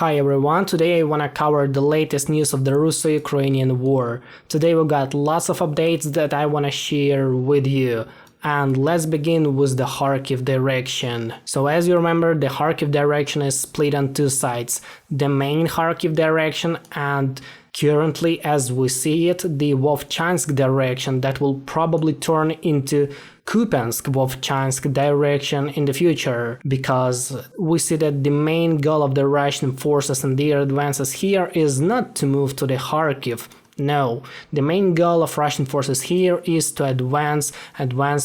Hi everyone, today I wanna cover the latest news of the russo-ukrainian war. Today we got lots of updates that I wanna share with you. And let's begin with the Kharkiv direction. So as you remember, the Kharkiv direction is split on two sides. The main Kharkiv direction and currently, as we see it, the Vovchansk direction that will probably turn into Kupiansk-Vovchansk direction in the future, because we see that the main goal of the Russian forces and their advances here is not to move to the Kharkiv. No, the main goal of Russian forces here is to advance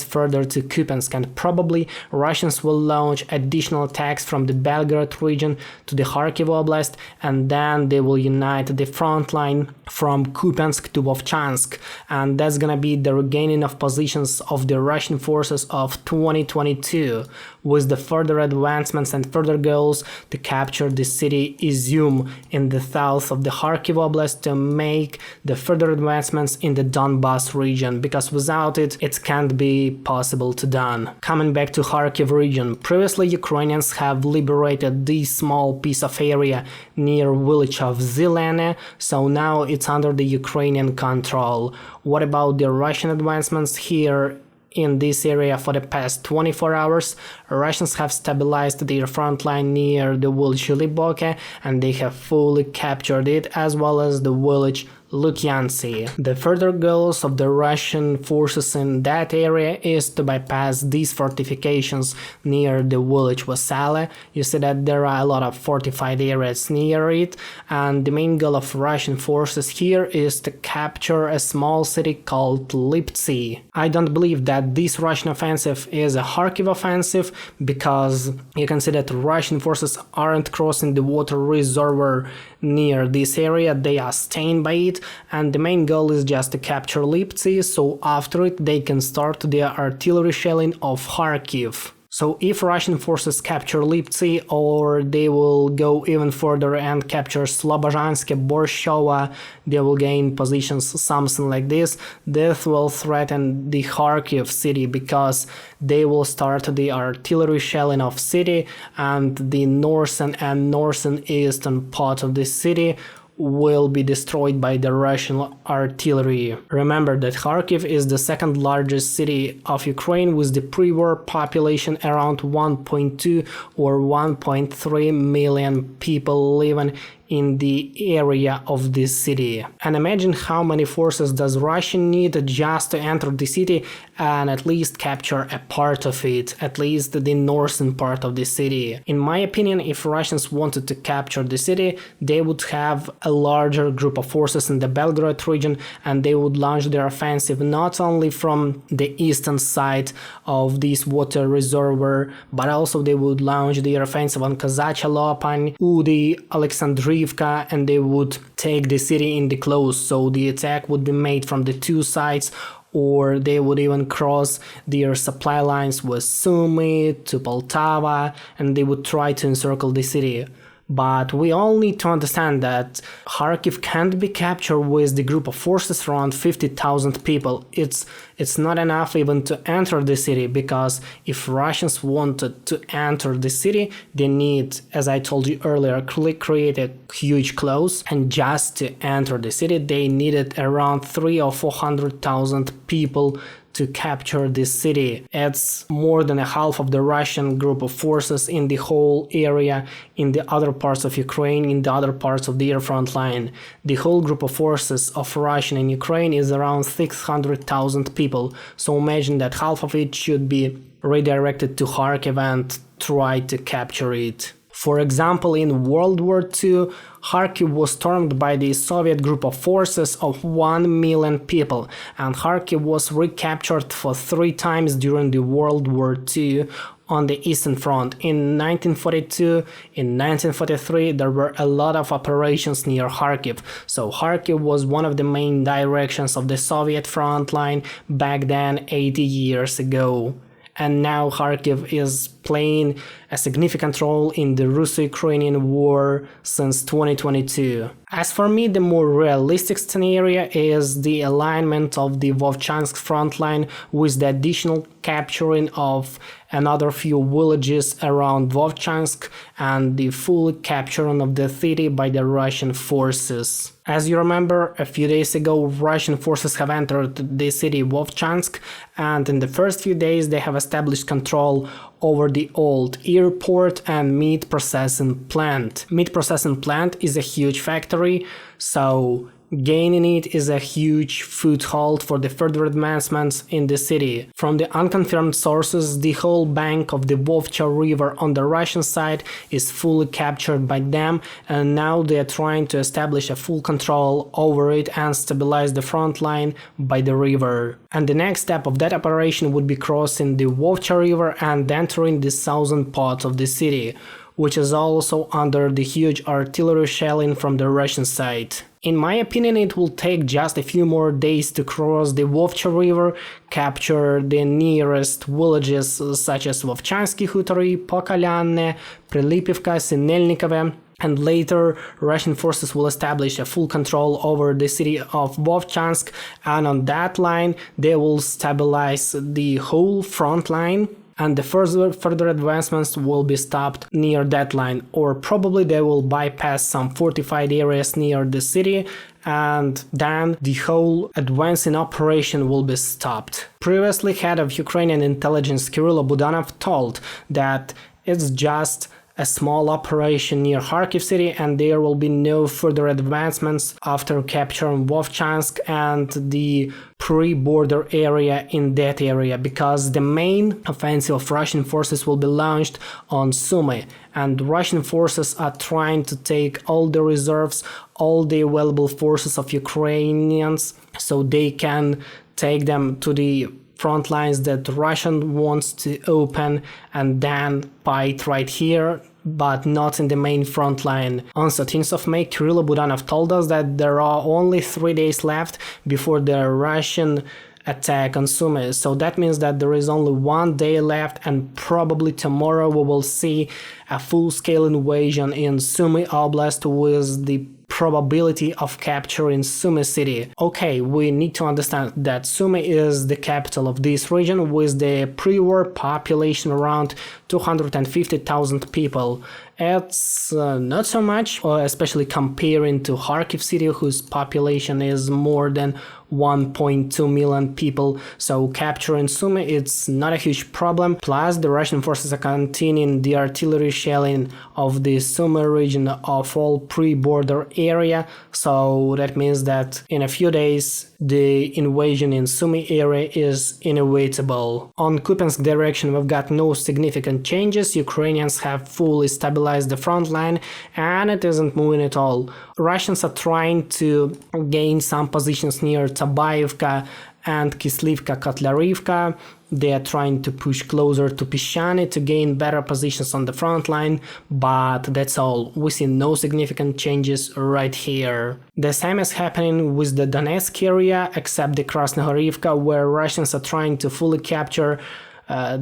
further to Kupiansk, and probably Russians will launch additional attacks from the Belgorod region to the Kharkiv Oblast, and then they will unite the front line from Kupiansk to Vovchansk, and that's gonna be the regaining of positions of the Russian forces of 2022, with the further advancements and further goals to capture the city Izium in the south of the Kharkiv Oblast, to make the further advancements in the Donbas region, because without it, it can't be possible to done. Coming back to Kharkiv region, previously Ukrainians have liberated this small piece of area near village of Zilene, so now it's under the Ukrainian control. What about the Russian advancements here? In this area for the past 24 hours, Russians have stabilized their front line near the village Liboke, and they have fully captured it, as well as the village Lukyantsy. The further goals of the Russian forces in that area is to bypass these fortifications near the village Vasale. You see that there are a lot of fortified areas near it, and the main goal of Russian forces here is to capture a small city called Liptsy. I don't believe that this Russian offensive is a Kharkiv offensive, because you can see that Russian forces aren't crossing the water reservoir near this area, they are staying by it, and the main goal is just to capture Liptsy, so after it they can start their artillery shelling of Kharkiv. So if Russian forces capture Liptsy, or they will go even further and capture Slobozhansk, Borshova, they will gain positions something like this, this will threaten the Kharkiv city, because they will start the artillery shelling of city, and the northern and northeastern part of the city will be destroyed by the Russian artillery. Remember that Kharkiv is the second largest city of Ukraine, with the pre-war population around 1.2 or 1.3 million people living in the area of this city. And imagine how many forces does Russia need just to enter the city and at least capture a part of it, at least the northern part of the city. In my opinion, if Russians wanted to capture the city, they would have a larger group of forces in the Belgorod region, and they would launch their offensive not only from the eastern side of this water reservoir, but also they would launch their offensive on Kazachia Lopan, Udi, Alexandria, and they would take the city in the close, so the attack would be made from the two sides, or they would even cross their supply lines with Sumy to Poltava, and they would try to encircle the city. But we all need to understand that Kharkiv can't be captured with the group of forces around 50,000 people. It's not enough even to enter the city, because if Russians wanted to enter the city, they need, as I told you earlier, create a huge close, and just to enter the city they needed around 300,000 or 400,000 people to capture this city. It's more than a half of the Russian group of forces in the whole area, in the other parts of Ukraine, in the other parts of their front line. The whole group of forces of Russia in Ukraine is around 600,000 people, so imagine that half of it should be redirected to Kharkiv and try to capture it. For example, in World War II, Kharkiv was stormed by the Soviet group of forces of 1 million people, and Kharkiv was recaptured for 3 times during the World War II on the Eastern Front. In 1942, in 1943, there were a lot of operations near Kharkiv, so Kharkiv was one of the main directions of the Soviet front line back then 80 years ago. And now Kharkiv is playing a significant role in the Russo-Ukrainian war since 2022. As for me, the more realistic scenario is the alignment of the Vovchansk front line with the additional capturing of another few villages around Vovchansk and the full capturing of the city by the Russian forces. As you remember, a few days ago Russian forces have entered the city Vovchansk, and in the first few days they have established control over the old airport and meat processing plant. Meat processing plant is a huge factory, so gaining it is a huge foothold for the further advancements in the city. From the unconfirmed sources, the whole bank of the Vovcha river on the Russian side is fully captured by them, and now they are trying to establish a full control over it and stabilize the front line by the river. And the next step of that operation would be crossing the Vovcha river and entering the southern part of the city, which is also under the huge artillery shelling from the Russian side. In my opinion, it will take just a few more days to cross the Vovcha river, capture the nearest villages such as Vovchansky Hutory, Pokolyanne, Prilipivka, Sinelnikove, and later Russian forces will establish a full control over the city of Vovchansk, and on that line they will stabilize the whole front line, and the further advancements will be stopped near that line, or probably they will bypass some fortified areas near the city, and then the whole advancing operation will be stopped. Previously, head of Ukrainian intelligence Kirill Budanov told that it's just a small operation near Kharkiv city and there will be no further advancements after capturing Vovchansk and the pre-border area in that area, because the main offensive of Russian forces will be launched on Sumy, and Russian forces are trying to take all the reserves, all the available forces of Ukrainians, so they can take them to the front lines that Russia wants to open and then fight right here, but not in the main front line. On 13th of May, Kirill Budanov told us that there are only 3 days left before the Russian attack on Sumy, so that means that there is only 1 day left, and probably tomorrow we will see a full-scale invasion in Sumy Oblast with the probability of capturing Sumy city. Okay, we need to understand that Sumy is the capital of this region with the pre-war population around 250,000 people. It's not so much, especially comparing to Kharkiv city, whose population is more than 1.2 million people, so capturing Sumy it's not a huge problem. Plus the Russian forces are continuing the artillery shelling of the Sumy region of all pre-border area, so that means that in a few days the invasion in Sumy area is inevitable. On Kupiansk direction we've got no significant changes. Ukrainians have fully stabilized the front line and it isn't moving at all. Russians are trying to gain some positions near Tabaivka and Kislivka-Kotlярivka. They are trying to push closer to Pishani to gain better positions on the front line, but that's all. We see no significant changes right here. The same is happening with the Donetsk area, except the Krasnohorivka, where Russians are trying to fully capture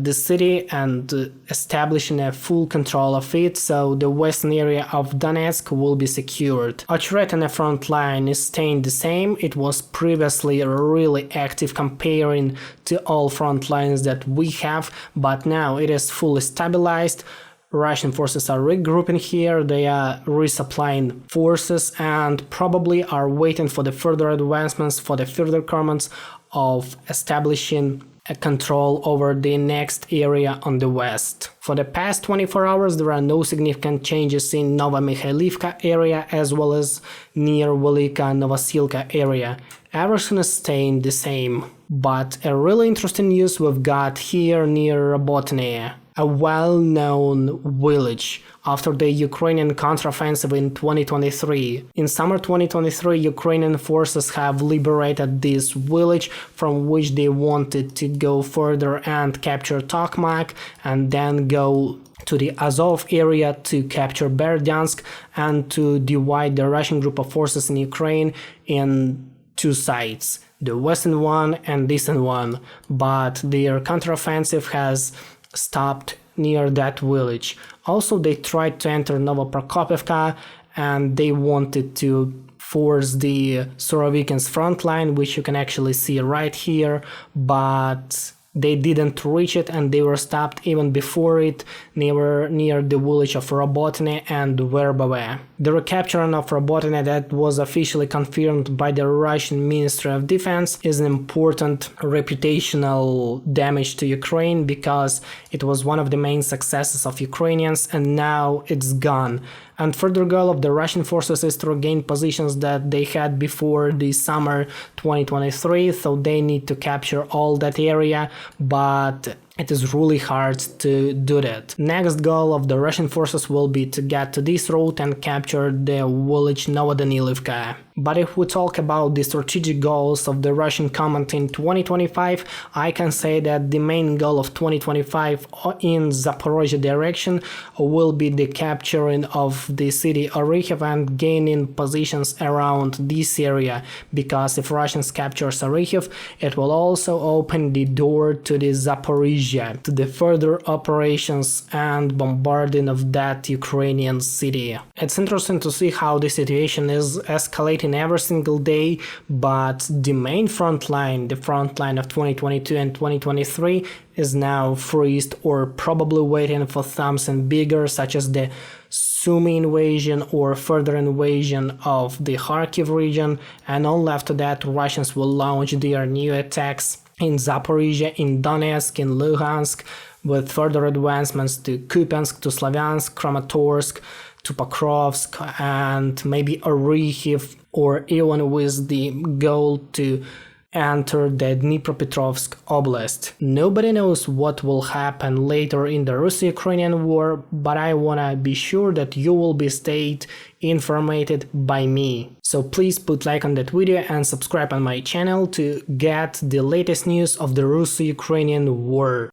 the city and establishing a full control of it, so the western area of Donetsk will be secured. Ocheretine front line is staying the same. It was previously really active comparing to all front lines that we have, but now it is fully stabilized. Russian forces are regrouping here, they are resupplying forces and probably are waiting for the further advancements, for the further comments of establishing a control over the next area on the west. For the past 24 hours there are no significant changes in Novomikhailivka area as well as near Velika Novosilka area. Everything is staying the same. But a really interesting news we've got here near Robotyne, a well-known village after the Ukrainian counteroffensive in 2023. In summer 2023, Ukrainian forces have liberated this village from which they wanted to go further and capture Tokmak and then go to the Azov area to capture Berdyansk and to divide the Russian group of forces in Ukraine in two sides, the western one and the eastern one, but their counteroffensive has stopped near that village. Also, they tried to enter Novoprokopivka and they wanted to force the Surovikin's front line, which you can actually see right here, but they didn't reach it and they were stopped even before it near the village of Robotyne and Verbove. The recapturing of Robotyne, that was officially confirmed by the Russian Ministry of Defense, is an important reputational damage to Ukraine because it was one of the main successes of Ukrainians and now it's gone. And further goal of the Russian forces is to regain positions that they had before the summer 2023, so they need to capture all that area, but it is really hard to do that. Next goal of the Russian forces will be to get to this route and capture the village Novodanilivka. But if we talk about the strategic goals of the Russian command in 2025, I can say that the main goal of 2025 in Zaporozhye direction will be the capturing of the city Orykhov and gaining positions around this area, because if Russians capture Orykhov, it will also open the door to the Zaporizhia, to the further operations and bombarding of that Ukrainian city. It's interesting to see how the situation is escalating every single day, but the main front line, the front line of 2022 and 2023, is now freezed or probably waiting for something bigger, such as the Sumy invasion or further invasion of the Kharkiv region, and only after that Russians will launch their new attacks in Zaporizhia, in Donetsk, in Luhansk, with further advancements to Kupiansk, to Slavyansk, Kramatorsk, to Pokrovsk, and maybe Orykhov, or even with the goal to enter the Dnipropetrovsk Oblast. Nobody knows what will happen later in the Russo-Ukrainian war, but I wanna be sure that you will be stayed informed by me. So please put like on that video and subscribe on my channel to get the latest news of the Russo-Ukrainian war.